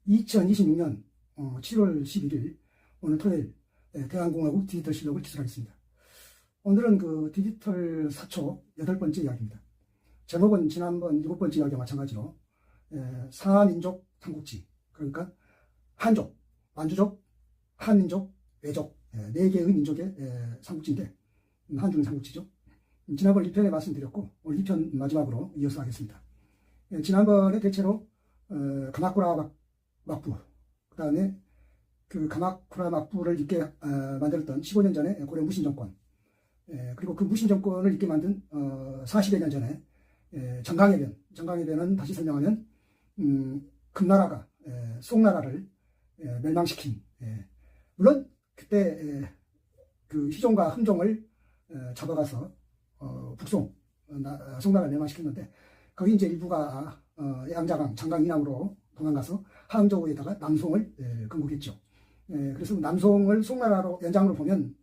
2026년 7월 11일 오늘 토요일 대한공화국 디지털 실록을 기술하겠습니다. 오늘은 그 디지털 사초 8번째 이야기입니다. 제목은 지난번 7번째 이야기와 마찬가지로 사민족 삼국지, 그러니까 한족, 만주족, 한민족, 외족 4개의 민족의 삼국지인데 한중 삼국지죠. 지난번 1편에 말씀드렸고 오늘 2편 마지막으로 이어서 하겠습니다. 지난번에 대체로 가마쿠라 막부, 그 다음에 그 가마쿠라 막부를 잇게 만들었던 15년 전에 고려 무신정권, 그리고 그 무신정권을 잇게 만든 40여 년 전에 정강해변은 다시 설명하면 금나라가 송나라를 멸망시킨, 물론 그때 그 희종과 흠종을 잡아가서 송나라를 멸망시켰는데 거기 이제 일부가 양자강, 장강 이남으로 도망가서 항저우에다가 남송을 건국했죠. 그래서 남송을 송나라로 연장으로 보면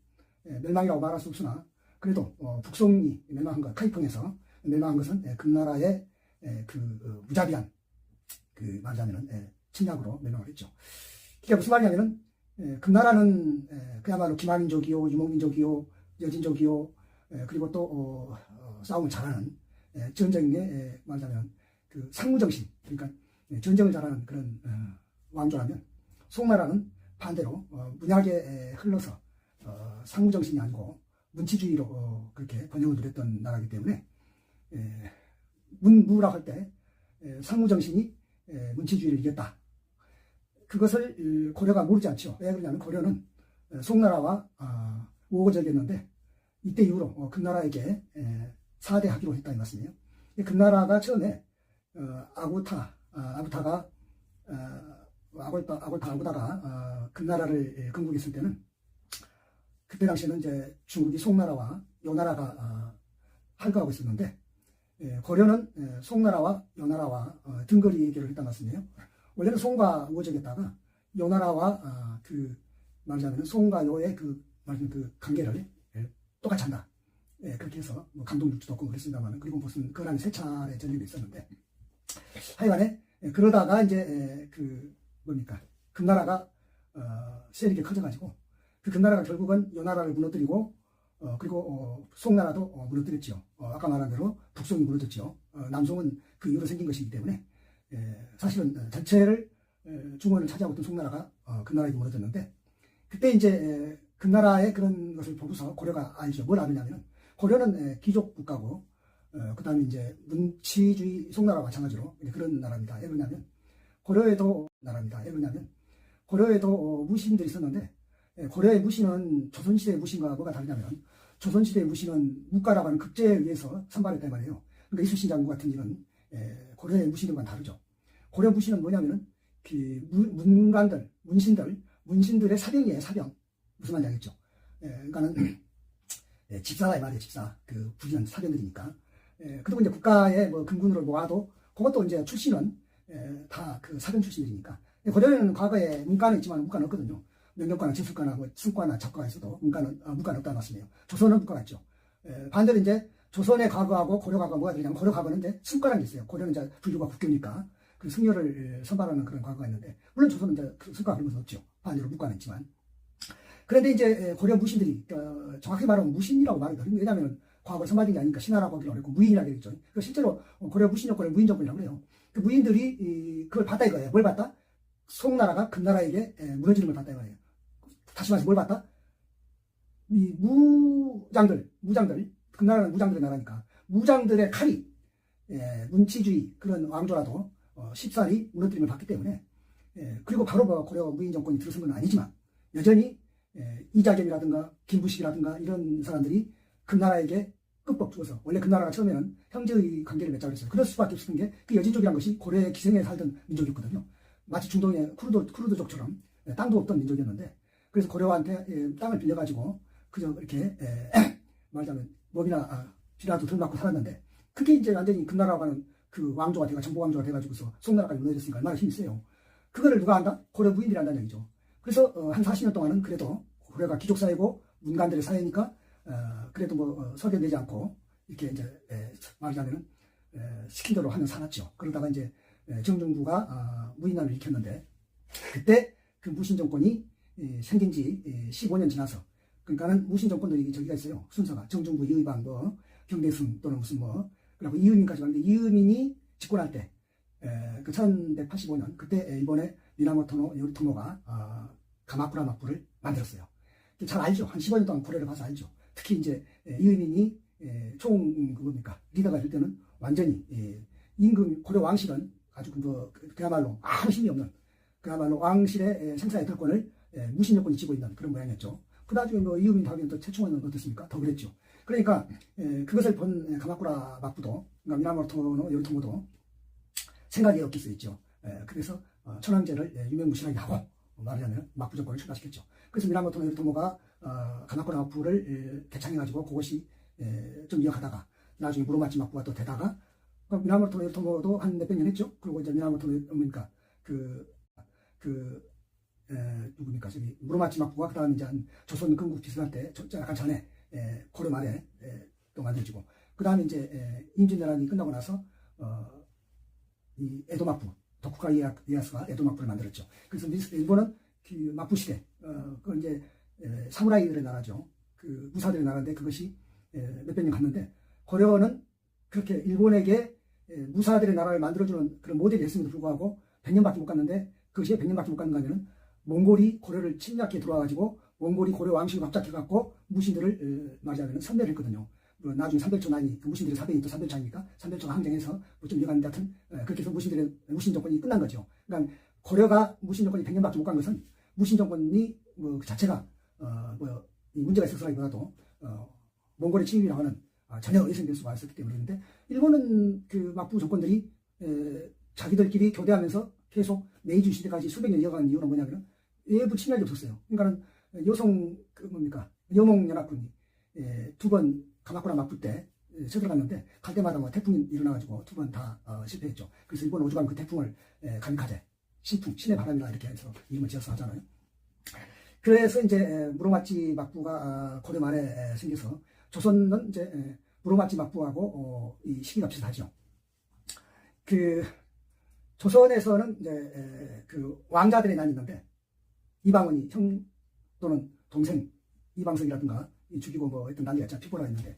멸망이라고 말할 수 없으나 그래도 북송이 멸망한 것, 카이펑에서 멸망한 것은 금나라의 그 무자비한 그 말하자면은 침략으로 멸망을 했죠. 그게 무슨 말이냐면은 금나라는 그야말로 기마민족이요, 유목민족이요, 여진족이요, 그리고 또 싸움을 잘하는 전쟁에 말하자면 그 상무정신, 그러니까 전쟁을 잘하는 그런 왕조라면 송나라는 반대로 문약에 흘러서 상무정신이 아니고 문치주의로 그렇게 번영을 누렸던 나라이기 때문에 문무라고 할 때 상무정신이 문치주의를 이겼다. 그것을 고려가 모르지 않죠. 왜 그러냐면 고려는 송나라와 우호적이었는데 이때 이후로 금나라에게 사대하기로 했다는 말씀이에요. 금나라가 처음에 아구타가 금나라를 건국했을 때는 그때 당시에는 이제 중국이 송나라와 요나라가 할거하고 있었는데 고려는 송나라와 요나라와 등거리 얘기를 했단 말씀이에요. 원래는 송과 우호적이었다가 요나라와 그 말하자면 송과 요의 그 말하자면 그 관계를 똑같이 한다. 그렇게 해서 뭐 감동줄도 없고 그랬습니다만, 그리고 무슨 그 안에 3차례 전쟁도 있었는데 하여간에 그러다가 이제 그 뭡니까 금나라가 세력이 커져가지고 그 금나라가 결국은 요나라를 무너뜨리고 그리고 송나라도 무너뜨렸죠. 아까 말한 대로 북송이 무너졌죠. 남송은 그 이후로 생긴 것이기 때문에 사실은 전체를 중원을 차지하고 있던 송나라가 금나라에게 무너졌는데 그때 이제 금나라의 그런 것을 보고서 고려가 알죠. 뭘 아느냐면 고려는 귀족 국가고 그 다음에 이제 문치주의 송나라와 마찬가지로 그런 나라입니다. 왜 그러냐면 고려에도 나라입니다. 왜 그러냐면 고려에도 무신들이 있었는데 고려의 무신은 조선시대의 무신과 뭐가 다르냐면 조선시대의 무신은 무가라고 하는 급제에 의해서 선발했단 말이에요. 그러니까 이순신장군 같은 일은 고려의 무신들과는 다르죠. 고려 무신은 뭐냐면은 그 문관들, 문신들의 사병이에요. 사병. 무슨 말인지 알겠죠? 그러니까는 집사다 이 말이에요. 집사. 그 부지런 사병들이니까. 그리고 이제 국가의 뭐 금군으로 모아도 그것도 이제 출신은 다 그 사병 출신들이니까. 고려에는 과거에 문과는 있지만 문과는 없거든요. 명령과나 제술과나 뭐 승과나 작과가 있어도 문과는 없다는 말씀이에요. 조선은 문과가 있죠. 반대로 이제 조선의 과거하고 고려 과거가 뭐가 다르냐면 고려 과거는 이제 승과라는 게 있어요. 고려는 이제 불교가 국교니까 그 승려를 선발하는 그런 과거가 있는데 물론 조선은 이제 그 승과 그런 것은 없죠. 반대로 문과는 있지만. 그런데 이제 고려 무신들이 정확히 말하면 무신이라고 말해도 왜냐하면 과거에 선발된 게 아니니까 신하라고 하기로 어렵고 무인이라고 하겠죠. 실제로 고려 무신정권을 무인정권이라고 해요. 그 무인들이 그걸 봤다 이거예요. 뭘 봤다? 송나라가 금나라에게 무너지는 걸 봤다 이거예요. 다시 말해서 뭘 봤다? 이 무장들, 금나라는 무장들의 나라니까 무장들의 칼이 문치주의 그런 왕조라도 쉽사리 무너뜨림을 받기 때문에 그리고 바로 뭐 고려 무인정권이 들어선 건 아니지만 여전히 이자겸이라든가 김부식이라든가 이런 사람들이 금나라에게 끝법 주어서 원래 금나라가 처음에는 형제의 관계를 맺자고 했어요. 그럴 수밖에 없었던 게 그 여진족이란 것이 고려의 기생에 살던 민족이었거든요. 마치 중동의 쿠르드족처럼 땅도 없던 민족이었는데 그래서 고려한테 땅을 빌려가지고 그저 이렇게 말하자면 몸이나 쥐라도 덜 맞고 살았는데 그게 이제 완전히 금나라라고 하는 그 왕조가 돼가 정복 왕조가 돼가지고서 송나라까지 무너졌으니까 얼마나 힘이 세요. 그거를 누가 한다? 고려 무인들이 한다는 얘기죠. 그래서 한 40년 동안은 그래도 고려가 귀족 사회고 문관들의 사회니까 그래도 뭐 소외되지 않고 이렇게 이제 말하자면은 시킨 대로 하면 살았죠. 그러다가 이제 정중부가 무인난을 일으켰는데 그때 그 무신 정권이 생긴 지 15년 지나서, 그러니까는 무신 정권도 저기가 있어요. 순서가 정중부, 이의방, 뭐 경대승 또는 무슨 뭐, 그리고 이의민까지 가는데, 이의민이 집권할 때 그 1185년 그때 일본의 미나모토 요리토모가 가마쿠라 막부를 만들었어요. 잘 알죠. 한 15년 동안 고려를 봐서 알죠. 특히 이제 이의민이 그겁니까 리더가 될 때는 완전히 임금 고려 왕실은 아주 그야말로 아무 힘이 없는, 그야말로 왕실의 생사의 털권을 무신 정권이 쥐고 있는 그런 모양이었죠. 그 나중에 뭐 이의민 다음에 또 최충원은 어떻습니까? 더 그랬죠. 그러니까 그것을 본 가마쿠라 막부도, 그러니까 미나모토 요리토모도 생각이 없길 수 있죠. 그래서 천황제를 유명무실하게 하고 말하자면 막부 정권을 출발시켰죠. 그래서 미나모토 요리토모가 가마쿠라 막부를 개창해가지고 그것이 좀 이어가다가 나중에 무로마치 막부가 또 되다가, 미나모토 요리토모도 한 몇백 년 했죠. 그리고 이제 미나모토 그러니까 누굽니까 저기 무로마치 막부가 그다음 이제 한 조선 건국 비슷할 때 약간 전에 고려 말에 또 만들어지고, 그다음에 이제 임진왜란이 끝나고 나서 이 에도 막부, 도쿠가 이에야스가 에도 막부를 만들었죠. 그래서 일본은 그 막부 시대, 그 이제 사무라이들의 나라죠. 그 무사들의 나라인데 그것이 몇백 년 갔는데, 고려는 그렇게 일본에게 무사들의 나라를 만들어주는 그런 모델이 됐음에도 불구하고 100년밖에 못 갔는데, 그것이 100년밖에 못 갔는가 하면은 몽골이 고려를 침략해 들어와가지고 몽골이 고려 왕실을 갑작해갖고 무신들을 말하자면 선멸을 했거든요. 나중에 삼별초난이, 그 무신들의 사변이 또 삼별초아닙니까? 삼별초가 항쟁해서 뭐좀 이어갔는데, 하여튼 그렇게 해서 무신 정권이 끝난 거죠. 그러니까 고려가 무신 정권이 100년밖에 못 간 것은 무신 정권이 그 자체가 이 문제가 있어서라기보다도 몽골의 침입이라고 하는 전혀 예상될 수가 있었기 때문에. 그런데 일본은 그 막부 정권들이 자기들끼리 교대하면서 계속 메이지 시대까지 수백 년 이어가는 이유는 뭐냐면 외부 침략이 없었어요. 그러니까는 여몽연합군이 두 번 가마쿠라 막부 때 쳐들어갔는데, 갈 때마다 뭐 태풍이 일어나가지고 두 번 다 실패했죠. 그래서 일본 오죽하면 그 태풍을 가미카제, 신풍, 신의 바람이라 이렇게 해서 이름을 지어서 하잖아요. 그래서 이제 무로마치 막부가 고려 말에 생겨서, 조선은 이제 무로마치 막부하고 이 시기가 비슷하죠. 그 조선에서는 이제 그 왕자들의 난이 있는데, 이방원이 형 또는 동생 이방석이라든가 죽이고 뭐 했던 난리가 있잖아. 피보라 했는데,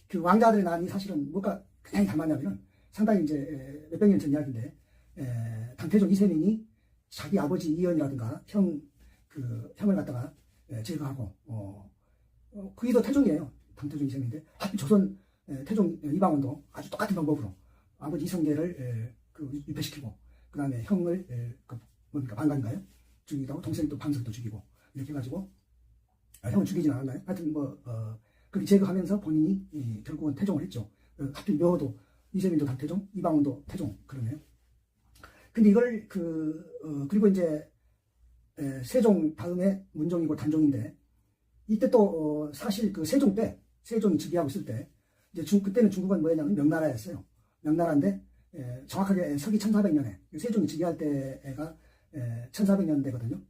그 왕자들의 난이 사실은 뭐가 그냥 닮았냐면, 상당히 이제 몇백 년 전 이야기인데, 당태종 이세민이 자기 아버지 이연이라든가 형을 갖다가 제거하고, 그게 더 태종이에요. 당태종 이세민인데, 하필 조선 태종 이방원도 아주 똑같은 방법으로 아버지 이성계를 유폐시키고, 그 다음에 형을 반가인가요? 죽이기도 하고, 동생이 또 방석도 죽이고, 이렇게 해가지고, 형을 죽이진 않았나요? 하여튼 그렇게 제거하면서 본인이 결국은 태종을 했죠. 하필 묘도 이세민도 당태종, 이방원도 태종, 그러네요. 근데 이걸 그리고 이제 세종 다음에 문종이고 단종인데, 이때 또 사실 그 세종 때, 세종이 즉위하고 있을 때, 이제 그때는 중국은 뭐였냐면 명나라였어요. 명나라인데 정확하게 서기 1400년에 세종이 즉위할 때가 1400년대거든요.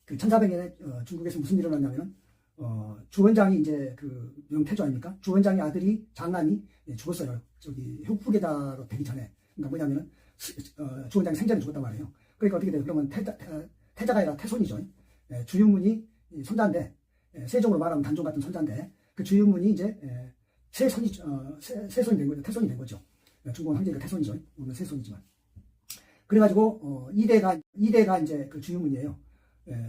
그 1400년에 중국에서 무슨 일이 일어났냐면, 주원장이 이제 그 명태조 아닙니까? 주원장의 아들이 장남이 죽었어요. 저기 후계자로 되기 전에. 그러니까 뭐냐면은 주원장이 생전에 죽었단 말이에요. 그러니까 어떻게 돼요? 그러면 태자가 아니라 태손이죠. 주윤문이 손자인데, 세종으로 말하면 단종 같은 손자인데, 그 주윤문이 이제 세손이 된 거죠. 태손이 된 거죠. 중국은 황제가 태손이죠. 우리는 세손이지만. 그래가지고 이대가 이제 그 주윤문이에요.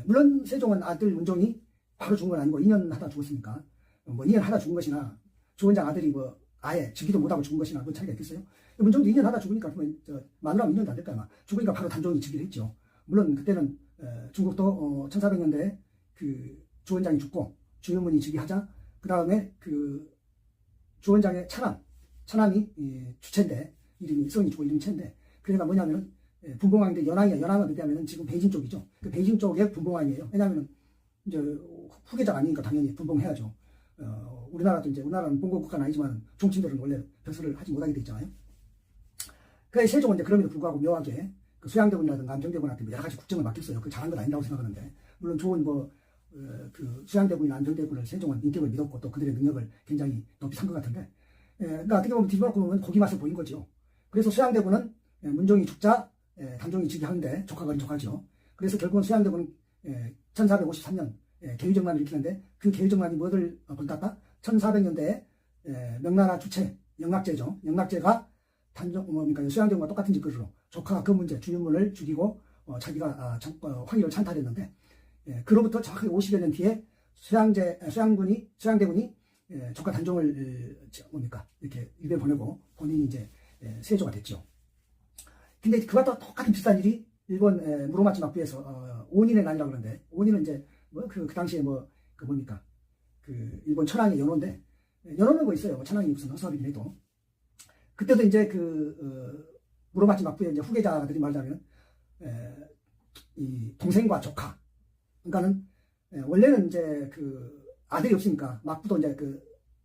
물론 세종은 아들 문종이 바로 죽은 건 아니고 2년 하다 죽었으니까, 뭐 2년 하다 죽은 것이나 주원장 아들이 뭐 아예 즉위도 못하고 죽은 것이나 그 차이가 있겠어요? 문종도 2년 하다 죽으니까 마누라면 2년도 안 될까 아마. 죽으니까 바로 단종이 즉위를 했죠. 물론 그때는 중국도 1400년대에 그 주원장이 죽고 주윤문이 즉위하자, 그 다음에 그 주원장의 차남이 주체인데, 이름이 성이 주고 이름이 체인데, 그러니까 뭐냐면은 분봉왕인데 연왕이야. 연왕은 어디냐면은 지금 베이징 쪽이죠. 그 베이징 쪽의 분봉왕이에요. 왜냐면은 이제 후계자가 아니니까 당연히 분봉해야죠. 우리나라는 봉건 국가는 아니지만 종친들은 원래 벼슬을 하지 못하게 돼 있잖아요. 그래서 세종은 이제 그럼에도 불구하고 묘하게 그 수양대군이라든가 안정대군한테 여러 가지 국정을 맡겼어요. 그 잘한 건 아니라고 생각하는데, 물론 좋은 그 수양대군이나 안정대군을 세종은 인격을 믿었고 또 그들의 능력을 굉장히 높이 산 것 같은데, 그러니까 어떻게 보면 뒤집어놓고 보면 고기 맛을 보인 거죠. 그래서 수양대군은 문종이 죽자 단종이 즉위하는데 조카가 조카죠. 그래서 결국은 수양대군은 1453년 계유정난을 일으키는데 그 계유정난이 뭐를 벌탔다? 1400년대에 명나라 주체 영락제죠. 영락제가 뭡니까 수양대군과 똑같은 짓거리로 조카가 그 문제 주윤문을 죽이고 자기가 황위를 찬탈했는데 그로부터 정확하게 50여 년 뒤에 수양대군이 조카 단종을 뭡니까 이렇게 입에 보내고 본인이 이제 세조가 됐죠. 근데 그와 또 똑같은 비슷한 일이 일본 무로마치 막부에서 오닌의 난이라고 그러는데 오닌은 이제 뭐 그 당시에 그 뭡니까 그 일본 천황의 연호인데 연호는 뭐 있어요. 천황이 무슨 허수아비긴 해도 그때도 이제 무로마치 막부의 이제 후계자들이 말하자면 이 동생과 조카 그러니까는 원래는 이제 그 아들이 없으니까 막부도 이제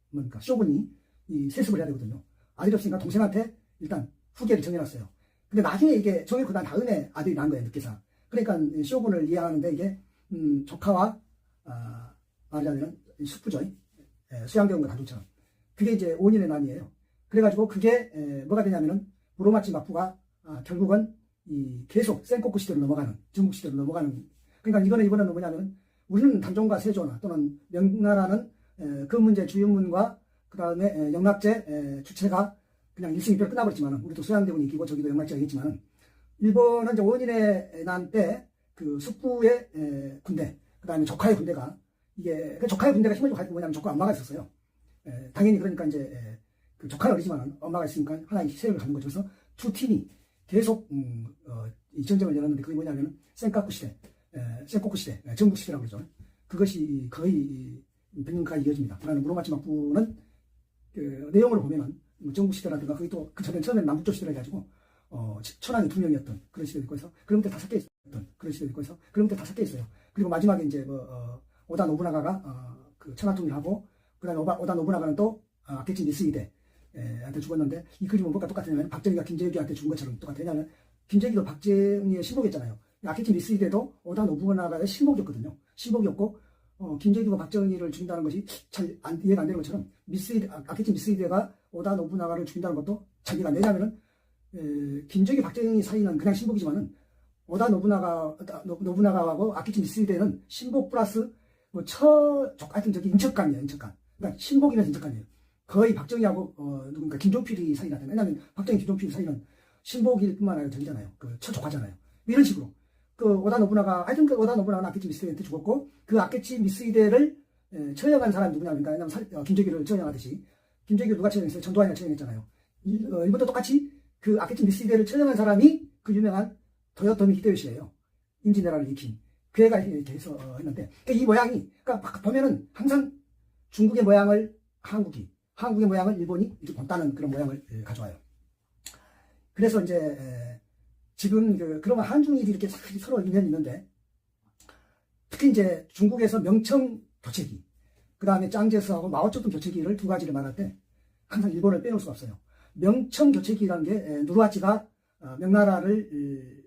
뭡니까 쇼군이 이 세습을 해야 되거든요. 아들이 없으니까 동생한테 일단 후계를 정해놨어요. 근데 나중에 이게 정해고 난 다음에 아들이 난 거예요. 늦게서. 그러니까 쇼군을 이해하는데 이게 조카와 말하자면 숙부죠. 수양대군과 단종처럼 그게 이제 온인의 난이에요. 그래가지고 그게 뭐가 되냐면은 무로마치 막부가 결국은 이 계속 센코쿠 시대로 넘어가는 중국 시대로 넘어가는 그러니까 이번에는 뭐냐면 우리는 단종과 세조나 또는 명나라는 그 문제 주윤문과 그 다음에 영락제 주체가 그냥 일승이별 끝나버렸지만 우리도 수양대군이 이기고 저기도 영락제가 있지만 일본은 이제 원인의 난 때 그 숙부의 군대 그 다음에 조카의 군대가 이게 그 조카의 군대가 힘을 좀 가지고 뭐냐면 조카 엄마가 있었어요. 당연히 그러니까 이제 그 조카는 어리지만 엄마가 있으니까 하나의 세력을 갖는 거죠. 그래서 두 팀이 계속 이 전쟁을 열었는데 그게 뭐냐면 센코쿠 시대, 전국 시대라고 그러죠. 그것이 거의 100년 가까이 이어집니다. 그러나 무로마치 막부는 그 내용을 보면은 전국 시대라든가 거기 또 그 처음에는 남북조 시대라 해가지고 천황이 2명이었던 그런 시대도 있고 해서 그런 때 다 섞여 있었던 그런 시대도 있고 해서 그런 때 다 섞여 있어요. 그리고 마지막에 이제 오다 노부나가가 그 천하통일을 하고 그다음에 오다 노부나가는 또 아케치 미스히데 한테 죽었는데 이 그림은 뭐가 똑같냐면 박정희가 김정일한테 죽은 것처럼 똑같아. 왜냐하면 김정일도 박정희의 신복이었잖아요. 아케치 미스히데도 오다 노부나가의 신복이었거든요. 신복이었고 김정일과 박정희를 죽인다는 것이 잘 이해가 안 되는 것처럼 아케치 미스히데가 오다 노부나가를 죽인다는 것도 잘 이해가 안 되냐면은 김정일 박정희 사이는 그냥 신복이지만은 오다 노부나가하고 아케치 미스히데는 신복 플러스 하여튼 저기 인척간이에요. 인척간. 그러니까 신복이면서 인척간이에요. 거의 박정희하고 누군가 김종필이 사이 같아요. 왜냐하면 박정희 김종필 사이는 신복일 뿐만 아니라 저기잖아요. 그 처조카잖아요. 이런 식으로 오다 노부나가 오다 노부나가는 아케치 미스히데한테 죽었고 그 아케치 미스히데를 처형한 사람이 누구냐면 왜냐하면 김정일을 처형하듯이 김정일을 누가 처형했어요? 전두환이가 처형했잖아요. 일본도 똑같이 그 아케치 미스히데를 처형한 사람이 그 유명한 도요토미 히데요시예요. 임진왜란을 일으킨 그 애가 이렇게 해서 했는데 이 모양이 그러니까 보면은 항상 중국의 모양을 한국의 모양을 일본이 이렇게 본다는 그런 모양을 가져와요. 그래서 이제 지금 그러면 한중일이 이렇게 서로 인연이 있는데 특히 이제 중국에서 명청 교체기 그 다음에 짱제스하고 마오쩌둥 교체기를 두 가지를 말할 때 항상 일본을 빼놓을 수가 없어요. 명청 교체기라는 게 누르하치가 명나라를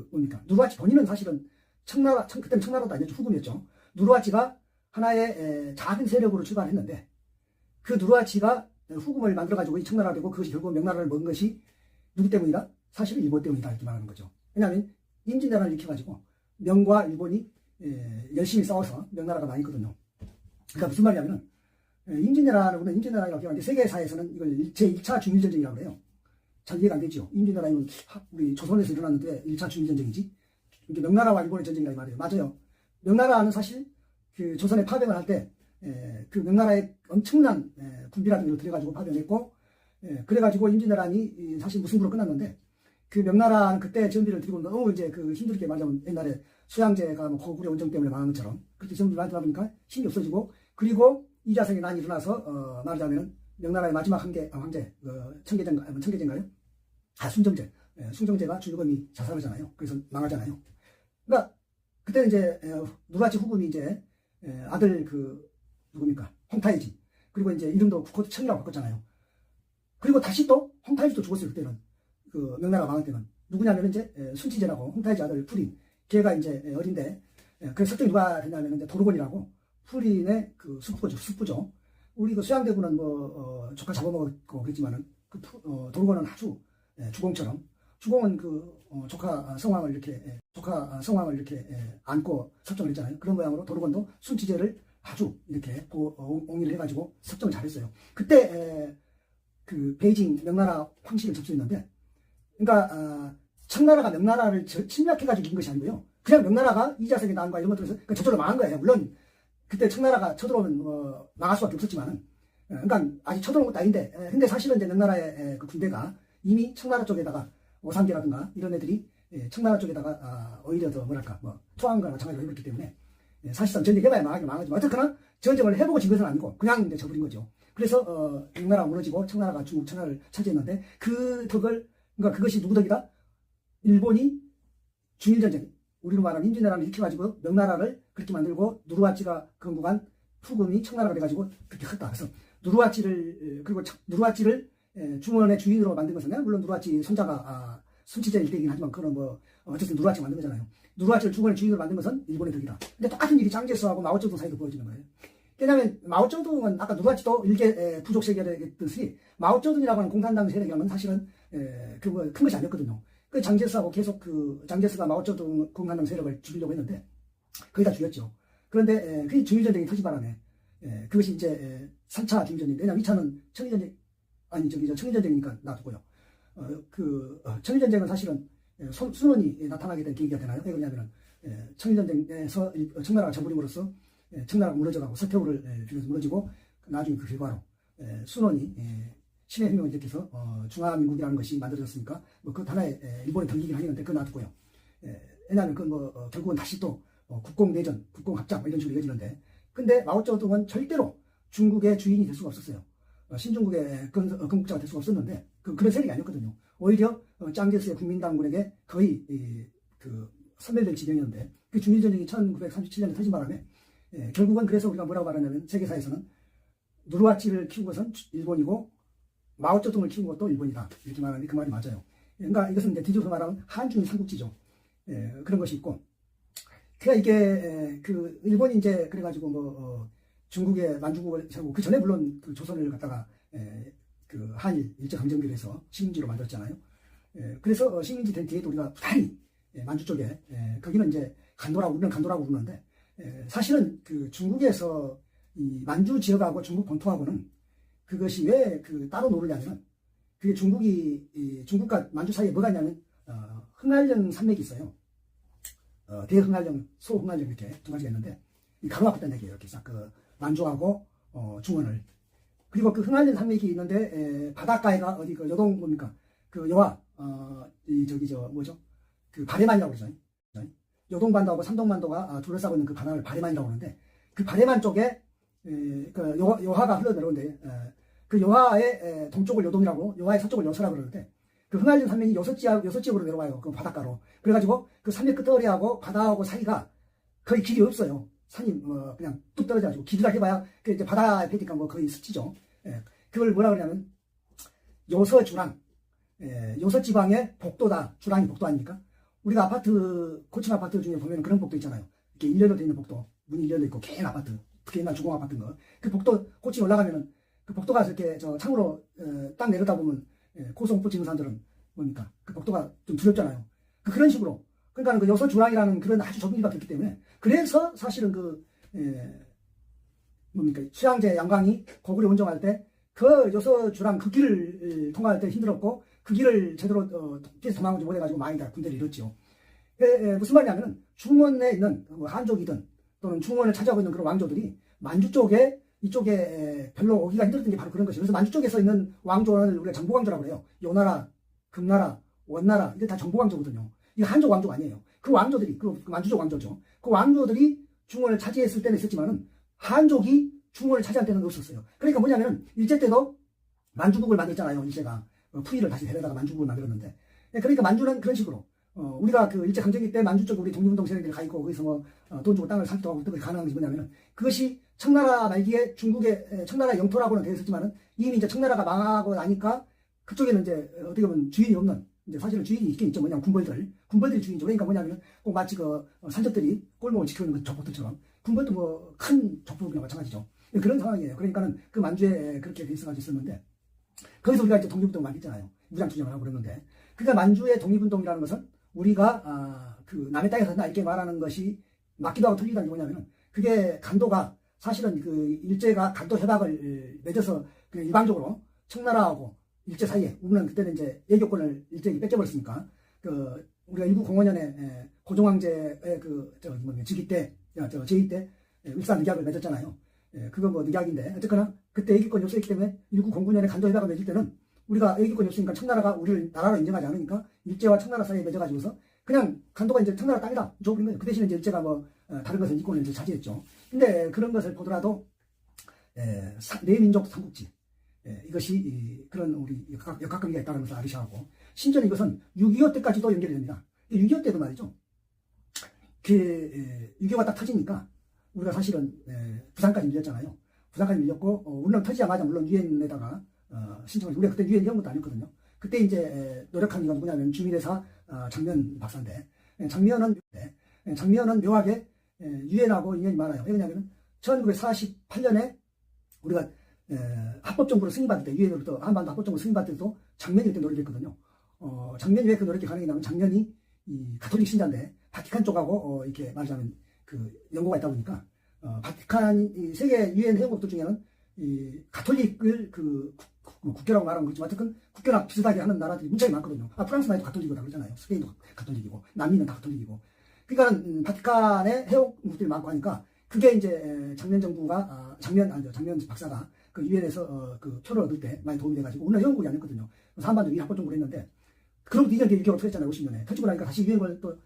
뭡니까 누르하치 본인은 사실은 그때는 청나라도 아니었죠. 후금이었죠. 누르하치가 하나의 작은 세력으로 출발했는데 그 누르하치가 후금을 만들어가지고 이 청나라가 되고 그것이 결국 명나라를 먹은 것이 누구 때문이다? 사실은 일본 때문이다 이렇게 말하는 거죠. 왜냐하면 임진왜란을 일으켜가지고 명과 일본이 열심히 싸워서 명나라가 망했거든요. 그러니까 무슨 말이냐면은 임진왜란이라고 기억하는데 세계사에서는 이걸 제1차 중일전쟁이라고 해요. 잘 이해가 안 되죠. 임진왜란이면 우리 조선에서 일어났는데 1차 중일전쟁이지. 이게 명나라와 일본의 전쟁이라 이 말이에요. 맞아요. 명나라는 사실 그 조선에 파병을 할 때 그 명나라의 엄청난 군비라든 걸 들여가지고 파병했고 그래가지고 임진왜란이 사실 무승부로 끝났는데 그 명나라는 그때 전비를 들이고 너무 이제 힘들게 말하자면 옛날에 수양제가 고구려 원정 때문에 망한 것처럼 그렇게 전비를 하다 보니까 힘이 없어지고 그리고 이자성의 난이 일어나서 말하자면 명나라의 마지막 황제 청계제인가요? 순정제가 줄거미 자살하잖아요. 그래서 망하잖아요. 그러니까 그때는 이제 누르하치 후금이 이제 아들 누굽니까 홍타이지 그리고 이제 이름도 국호청이라고 바꿨잖아요. 그리고 다시 또 홍타이지도 죽었어요. 그때는 명나라가 망할 때는 누구냐면 이제 순치제라고 홍타이지 아들 풀인 걔가 이제 어린데 그래서 설정이 누가 됐냐면 이제 도르곤이라고 풀인의 숙부죠. 우리 수양대군은 조카 잡아먹었고 그랬지만은 도르곤은 아주 주공처럼 주공은 그 조카 성왕을 이렇게 안고 섭정을 했잖아요. 그런 모양으로 도르건도 순치제를 아주 이렇게 옹의를 해가지고 섭정을 잘했어요. 그때 그 베이징 명나라 황실을 접수했는데, 그러니까 청나라가 명나라를 침략해가지고 이긴 것이 아니고요. 그냥 명나라가 이자색의 난과 이런 것들에서 저절로 망한 거예요. 물론 그때 청나라가 쳐들어오면 망할 수밖에 없었지만은, 그러니까 아직 쳐들어온 것도 아닌데, 근데 사실은 이제 명나라의 그 군대가 이미 청나라 쪽에다가 오상계라든가 이런 애들이 청나라 쪽에다가 오히려 더 뭐랄까 투항과 마찬가지로 해버렸기 때문에 사실상 전쟁해봐야 망하지만 어쨌거나 전쟁을 해보고 진 것은 아니고 그냥 이제 져버린 거죠. 그래서 명나라가 무너지고 청나라가 중국 천하를 차지했는데 그 덕을, 그러니까 그것이 누구 덕이다? 일본이 중일전쟁, 우리로 말하면 임진왜란을 일으켜가지고 명나라를 그렇게 만들고 누르하찌가 건국한 후금이 청나라가 돼가지고 그렇게 컸다. 그래서 누르하찌를, 그리고 누르하찌를 중원의 주인으로 만든 것은, 물론 누르하찌 손자가 순치제 일대이긴 하지만 그건 어쨌든 누르하찌가 만든 거잖아요. 누르하찌를 중원의 주인으로 만든 것은 일본의 덕이다. 근데 똑같은 일이 장제스하고 마오쩌둥 사이도 보여지는 거예요. 왜냐하면 마오쩌둥은 아까 누르하찌도 일개 부족 세계였듯이 마오쩌둥이라고 하는 공산당 세력이라는 건 사실은 큰 것이 아니었거든요. 그 장제스하고 계속 장제스가 마오쩌둥 공산당 세력을 죽이려고 했는데 거의 다 죽였죠. 그런데 그 중일전쟁이 터진 바람에 그것이 이제 3차 중일전쟁, 왜냐면 2차는 청일전쟁, 청일전쟁이니까 놔두고요. 청일전쟁은 사실은 순원이 나타나게 된 계기가 되나요? 왜 그러냐면은 청일전쟁에서 청나라가 져버림으로써 청나라가 무너져가고 서태후를 비롯해서 무너지고, 나중에 그 결과로 순원이 신의 혁명을 일으켜서 중화민국이라는 것이 만들어졌으니까 그 하나의 일본의 덕이긴 하겠는데 그거 놔두고요. 왜냐하면 결국은 다시 또 국공내전, 국공합작 이런 식으로 이어지는데, 근데 마오쩌둥은 절대로 중국의 주인이 될 수가 없었어요. 신중국의 건국자가 될 수가 없었는데 그런 세력이 아니었거든요. 오히려 짱제스의 국민당군에게 거의 선멸될 지경이었는데, 그 중일전쟁이 1937년에 터진 바람에 결국은, 그래서 우리가 뭐라고 말하냐면 세계사에서는 누르하찌를 키운 것은 일본이고 마오쩌둥을 키운 것도 일본이다 이렇게 말하는데 그 말이 맞아요. 그러니까 이것은 이제 뒤집어서 말하면 한중일 삼국지죠. 그런 것이 있고, 그러니까 이게 일본이 이제 그래가지고 중국의 만주국을 세우고, 그 전에 물론 그 조선을 갖다가 한일 일제강점기로 해서 식민지로 만들었잖아요. 그래서 식민지 된 뒤에도 우리가 부단히 만주 쪽에, 거기는 이제 우리는 간도라고 부르는데, 사실은 그 중국에서 이 만주 지역하고 중국 본토하고는 그것이 왜 따로 노르냐면은, 그게 중국과 만주 사이에 뭐가 있냐면 흥할령 산맥이 있어요. 대흥할령, 소흥할령 이렇게 두 가지가 있는데, 이 가로막혔다는 얘기예요. 이렇게 싹 만주하고 중원을. 그리고 그 흥할령 산맥이 있는데 바닷가에가 어디 여동 뭡니까? 여화 바레만이라고 그러죠. 여동반도하고 산동반도가 둘러싸고 있는 그 바다를 바레만이라고 하는데, 그 바레만 쪽에 여화가 흘러내려오는데, 그 여화의 동쪽을 여동이라고, 여화의 서쪽을 여서라고 그러는데, 그 흥할령 산맥이 여섯 지역으로 내려와요. 그 바닷가로. 그래가지고 그 산맥 끝머리하고 바다하고 사이가 거의 길이 없어요. 산이 그냥 뚝 떨어져가지고, 길이라 해봐야 그 이제 바다에 패니까 거의 습지죠. 그걸 뭐라 그러냐면 요서주랑, 요서지방의 복도다. 주랑이 복도 아닙니까? 우리가 고층 아파트 중에 보면 그런 복도 있잖아요. 이렇게 일렬로 되어 있는 복도, 문이 일렬로 있고 긴 아파트, 특히 옛날 주공 아파트인 거. 그 복도 고층 올라가면은 그 복도가 이렇게 창으로 딱 내려다보면 고소공포 찍는 사람들은 뭡니까? 그 복도가 좀 두렵잖아요. 그런 식으로. 그러니까 그 요서주랑이라는 그런 아주 좁은 길밖에 없기 때문에, 그래서 사실은 수양제 양강이 고구려 운정할 때 그 요서주랑 그 길을 통과할 때 힘들었고, 그 길을 제대로 피해서 도망오지 못해가지고 많이 다 군대를 잃었죠. 무슨 말이냐면은 중원에 있는 한족이든 또는 중원을 차지하고 있는 그런 왕조들이 만주 쪽에 이쪽에 별로 오기가 힘들었던 게 바로 그런 것이에요. 그래서 만주 쪽에서 있는 왕조를 우리가 정복왕조라고 해요. 요나라, 금나라, 원나라, 이게 다 정복왕조거든요. 이게 한족 왕조가 아니에요. 그 왕조들이, 그 만주족 왕조죠. 그 왕조들이 중원을 차지했을 때는 있었지만은 한족이 중원을 차지할 때는 없었어요. 그러니까 뭐냐면 일제 때도 만주국을 만들었잖아요. 일제가 푸이를 다시 데려다가 만주국을 만들었는데, 그러니까 만주는 그런 식으로 우리가 그 일제 강점기 때 만주 쪽 우리 독립운동 세력들이 가 있고 거기서 돈 주고 땅을 사기도 하고 그게 가능한 것이 뭐냐면은, 그것이 청나라 말기에 중국의 청나라 영토라고는 되어 있었지만은 이미 이제 청나라가 망하고 나니까 그쪽에는 이제 어떻게 보면 주인이 없는, 이제 사실은 주인이 있긴 있죠. 뭐냐면 군벌들이 주인이죠. 그러니까 뭐냐면 꼭 마치 산적들이 꼴목을 지켜있는 족보들처럼 군벌도 큰 족보들과 마찬가지죠. 그런 상황이에요. 그러니까는 그 만주에 그렇게 돼 있어가지고 있었는데, 거기서 우리가 이제 독립운동 많이 했잖아요. 무장투쟁을 하고 그랬는데, 그러니까 만주의 독립운동이라는 것은 우리가 그 남의 땅에 산다 이렇게 말하는 것이 맞기도 하고 틀리다는 게 뭐냐면은 그게 간도가 사실은 그 일제가 간도 협약을 맺어서 그냥 일방적으로 청나라하고 일제 사이에 우리는 그때는 이제 애교권을 일제에게 뺏겨버렸으니까 그 우리가 1905년에 고종황제의 그 즉위 때 제위 때 일산 늑약을 맺었잖아요. 그거 뭐 늑약인데 어쨌거나 그때 애기권이 없었기 때문에 1909년에 간도 협약을 맺을 때는 우리가 애기권이 없으니까 청나라가 우리를 나라로 인정하지 않으니까 일제와 청나라 사이에 맺어가지고서 그냥 간도가 이제 청나라 땅이다 줘버린 거예요. 그 대신에 이제 일제가 뭐 다른 것은 이권을 이제 차지했죠. 근데 그런 것을 보더라도 내민족 삼국지 이것이 그런 우리 역학관계가 있다는 것을 알으셔야 하고 심지어 이것은 6.25 때까지도 연결이 됩니다. 6.25 때도 말이죠. 6.25가 딱 터지니까 우리가 사실은 부산까지 밀렸잖아요. 부산까지 밀렸고 우리는 터지자마자 물론 유엔에다가 신청을 우리가 그때 유엔 이런 것도 아니었거든요. 그때 이제 노력한 이유가 뭐냐면 주민회사 장면 박사인데 장면은 묘하게 유엔하고 인연이 많아요. 왜냐하면 1948년에 우리가 합법정부로 승인받을 때 유엔으로부터 한반도 합법정부로 승인받을 때도 장면이 그때 노력했거든요. 장면이 왜 그 노력이 가능했냐면 장면이 이 가톨릭 신자인데 바티칸 쪽하고 이렇게 말하자면 그 연고가 있다 보니까 바티칸 세계 유엔 회원국들 중에는 이 가톨릭을 그 국교라고 말하면 그렇지만 어쨌든 국교랑 비슷하게 하는 나라들이 굉장히 많거든요. 프랑스만 해도 가톨릭이다 그러잖아요. 스페인도 가톨릭이고 남미는 다 가톨릭이고. 그러니까 바티칸에 회원국들이 많고 하니까 그게 이제 장면 정부가 장면 박사가 그 유엔에서 그 표를 얻을 때 많이 도움이 돼가지고 우리는 회원국이 아니었거든요. 그래서 한반도 위합법 정부를 했는데 그럼 이제 6개월 터졌잖아요. 50년에 터지고 나니까 다시 유엔을 또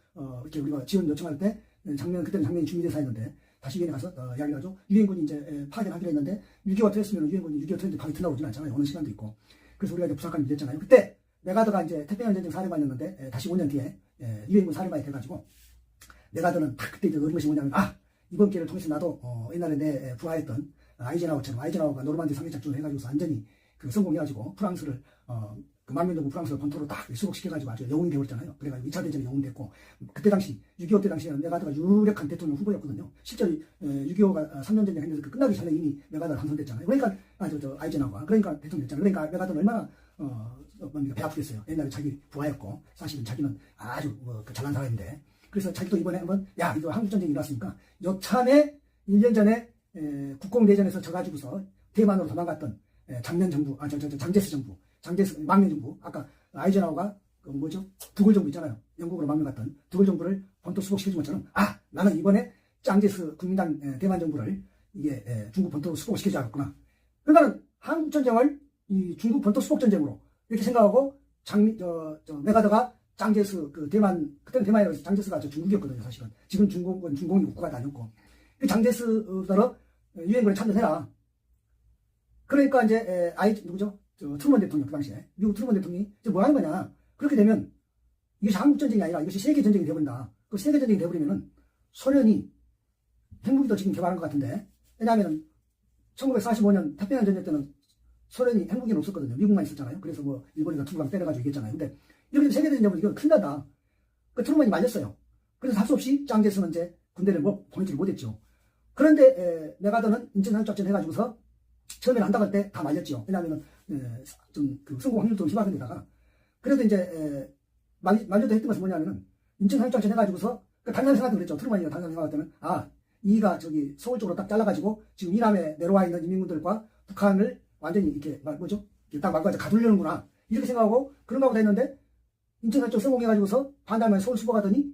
이렇게 우리가 지원 요청할 때 그때는 장면이 주민대사였는데 다시 유엔에 가서 이야기를 하죠. 유엔군이 이제 파견 하기로 했는데 6개월 터졌으면 유엔군이 6개월 터졌는데 바로 들어오진 않잖아요. 어느 시간도 있고. 그래서 우리가 이제 부산까지 밀렸잖아요. 그때 메가더가 이제 태평양 전쟁 사령관이었는데 다시 5년 뒤에 유엔군 사령관이 돼가지고 메가더는 딱 그때 이제 얻은 것이 뭐냐면 이번 기회를 통해서 나도 옛날에 내 부하였던 아이젠하워가 노르만디 상해 작전을 해가지고서 완전히 그 성공해가지고 프랑스를 그 망명정부 프랑스를 본토로 딱 수복시켜가지고 아주 영웅이 되었잖아요. 그래가지고 2차 대전에 영웅 됐고 그때 당시 6.25 때 당시에는 메가더가 유력한 대통령 후보였거든요. 실제로 6.25가 3년 전쟁 했는데 그 끝나기 전에 이미 메가더가 당선됐잖아요. 그러니까 아이젠하워가 그러니까 대통령 됐잖아요. 그러니까 메가더는 얼마나 배 아프겠어요. 옛날에 자기 부하였고 사실은 자기는 아주 그 잘난 사람인데 그래서 자기도 이번에 한번 이거 한국전쟁이 일어났으니까 여참에 1년 전에 국공대전에서 져가지고서 대만으로 도망갔던 장제스 정부 망명 정부 아까 아이젠하워가 두골 정부 있잖아요. 영국으로 망명 갔던 두골 정부를 본토 수복시켜준 것처럼 나는 이번에 장제스 국민당 대만 정부를 이게 중국 본토로 수복시켜줘야겠구나. 그러니까는 한국전쟁을 이 중국 본토 수복전쟁으로 이렇게 생각하고 메가더가 장제스 그 대만 그때는 대만이라서 장제스가 중국이었거든요. 사실은 지금 중국은 중공이 국가가 아니었고 그 장제스더러 유엔군에 참전해라. 그러니까 이제 트루먼 대통령 그 당시에 미국 트루먼 대통령이 이제 뭐 하는 거냐. 그렇게 되면 이것이 한국전쟁이 아니라 이것이 세계전쟁이 되어버린다. 그 세계전쟁이 되어버리면은 소련이 핵무기도 지금 개발한 것 같은데 왜냐하면 1945년 태평양 전쟁 때는 소련이 핵무기는 없었거든요. 미국만 있었잖아요. 그래서 뭐 일본이가 두방 때려가지고 이겼잖아요. 근데 이렇게 세계대전이 되면 이거 큰일 나다. 그 트루먼이 말렸어요. 그래서 할 수 없이 장제스는 이제 군대를 보내지를 못했죠. 그런데 메가더는 인천상륙작전 해가지고서 처음에는 안 나갈 때 다 말렸죠. 왜냐하면 좀 그 성공 확률도 희박한 데다가 그래도 이제 말려도 했던 것은 뭐냐면은 인천상륙작전 해가지고서 당장 생각도 그랬죠. 트루먼이가 당장 생각할 때는 이가 서울 쪽으로 딱 잘라가지고 지금 이남에 내려와 있는 인민군들과 북한을 완전히 이렇게 딱 말고 가두려는구나 이렇게 생각하고 그런가 보다 했는데 인천상륙작전 성공해가지고서 반달만 서울 수복하더니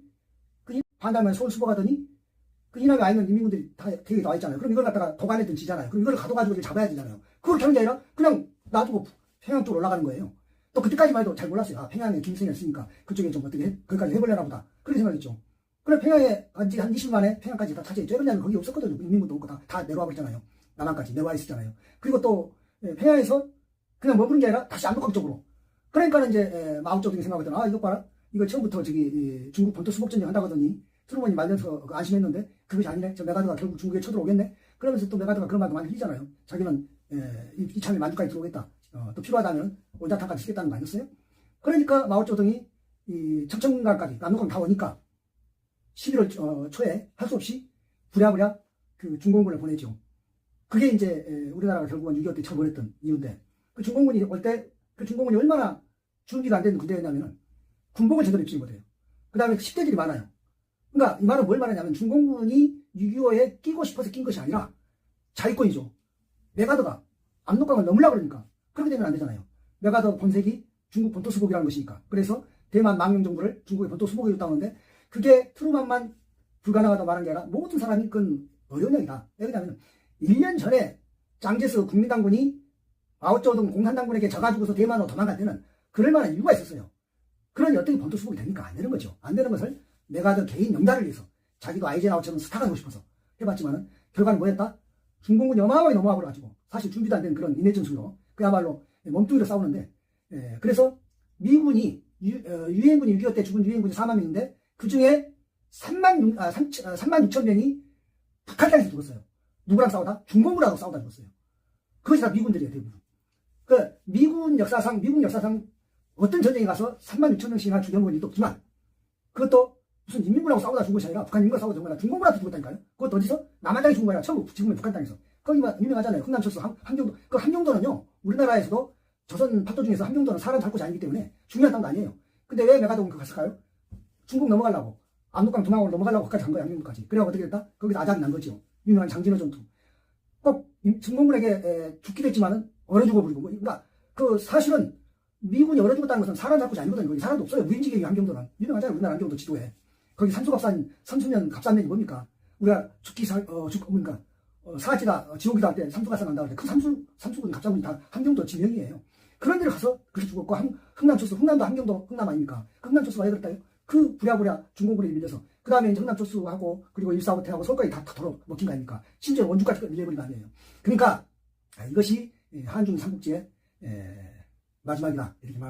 그 이남에 와 있는 인민군들이 다 대게 나와 있잖아요. 그럼 이걸 갖다가 도관에든 지잖아요. 그럼 이걸 가둬가지고 잡아야 되잖아요. 그걸 하는 게 아니라 그냥 놔두고 평양 쪽으로 올라가는 거예요. 또 그때까지만 해도 잘 몰랐어요. 평양에 김일성이 있으니까 그쪽에 좀 어떻게 거기까지 해보려나 보다. 그렇게 생각했죠. 그래 평양에 한 20년 만에 평양까지 다 차지했죠. 왜냐면 거기 없었거든요. 인민군도 없고 다 내려와 버렸잖아요. 남한까지 내려와 있었잖아요. 그리고 또 평양에서 그냥 머무는 게 아니라 다시 안독각 쪽으로. 그러니까는 이제 마오쩌둥이 생각하더니 이거 봐라. 이거 처음부터 중국 본토 수복전쟁 한다고 하더니 트루먼이 말려서 안심했는데 그것이 아니네. 메가더가 결국 중국에 쳐들어오겠네. 그러면서 또 메가더가 그런 말도 많이 흘리잖아요. 자기는 이참에 만주까지 들어오겠다. 또 필요하다면 원자탄까지 쓰겠다는 거 아니었어요? 그러니까 마오쩌둥이 척천강까지 남북강 다 오니까 11월 초에 할 수 없이 부랴부랴 그 중공군을 보내죠. 그게 이제 우리나라가 결국은 6.25 때 처벌했던 이유인데 그 중공군이 올 때 그 중공군이 얼마나 준비가 안 되는 군대였냐면은 군복을 제대로 입지 못해요. 그 다음에 10대들이 많아요. 그러니까 이 말은 뭘 말하냐면 중공군이 6.25에 끼고 싶어서 낀 것이 아니라 자위권이죠. 메가더가 압록강을 넘으려고 그러니까 그렇게 되면 안 되잖아요. 메가더 본색이 중국 본토 수복이라는 것이니까. 그래서 대만 망명 정부를 중국의 본토 수복으로 줬다는데 그게 트루만만 불가능하다고 말한 게 아니라 모든 사람이 그건 어려운 얘기다. 왜냐하면 1년 전에 짱제스 국민당군이 마오쩌둥 공산당군에게 져가지고서 대만으로 도망갈 때는 그럴 만한 이유가 있었어요. 그러니 어떻게 본토 수복이 됩니까? 안 되는 거죠. 안 되는 것을 메가더 개인 영달을 위해서 자기도 아이젠하워처럼 스타가 되고 싶어서 해봤지만은 결과는 뭐였다? 중공군이 어마어마하게 넘어와버려가지고 사실 준비도 안 된 그런 인해전술로 그야말로 몸뚱이로 싸우는데 그래서 미군이 유엔군이 6.25 때 죽은 유엔군이 4만 명인데 그 중에 3만 6천 명이 북한 땅에서 죽었어요. 누구랑 싸우다? 중공군하고 싸우다 죽었어요. 그것이 다 미군들이에요, 대부분. 그 미국 역사상 어떤 전쟁에 가서 3만 6천 명씩이나 죽여먹은 일도 없지만 그것도 무슨 인민군하고 싸우다 죽은 것이 아니라 북한 인민과 싸우다 죽은 거나 중공군한테 죽었다니까요. 그것도 어디서? 남한 땅에 죽은 거야. 처음 지금은 북한 땅에서. 거기가 유명하잖아요. 흥남철수 함경도. 그 함경도는요. 우리나라에서도 조선 팔도 중에서 함경도는 사람 살 곳이 아니기 때문에 중요한 땅도 아니에요. 근데 왜 메가더군 그거 갔을까요? 중국 넘어가려고. 압록강 동항으로 넘어가려고 거기까지 간 거야. 함경도까지. 그래서 어떻게 됐다? 거기서 아작이 난 거죠. 유명한 장진호 전투. 꼭 중공군에게 죽기도 했지만은 얼어 죽어버리고. 그러니까 그 사실은 미군이 얼어 죽었다는 것은 사람 살 곳이 아니거든요. 거기 사람도 없어요. 무인지경이 함경도는. 유명하잖아요. 우리나라 함경도 지도에. 거기 삼수면 갑산면이 뭡니까? 우리가 그러니까 사지다, 지옥이다 할 때 삼수갑산 난다 할 때 그 삼수군 갑산군이 다 함경도 지명이에요. 그런 데를 가서 그렇게 죽었고, 흥남초수, 흥남도 함경도 흥남 아닙니까? 그 흥남초수가 왜 그랬다요? 그 부랴부랴 중공군에 밀려서. 그 다음에 이제 흥남초수하고, 그리고 일사후퇴하고 서울까지 다 털어 먹힌 거 아닙니까? 심지어 원주까지 밀려버린 거 아니에요. 그러니까, 이것이 한중 삼국지의 마지막이다. 이렇게 말할 수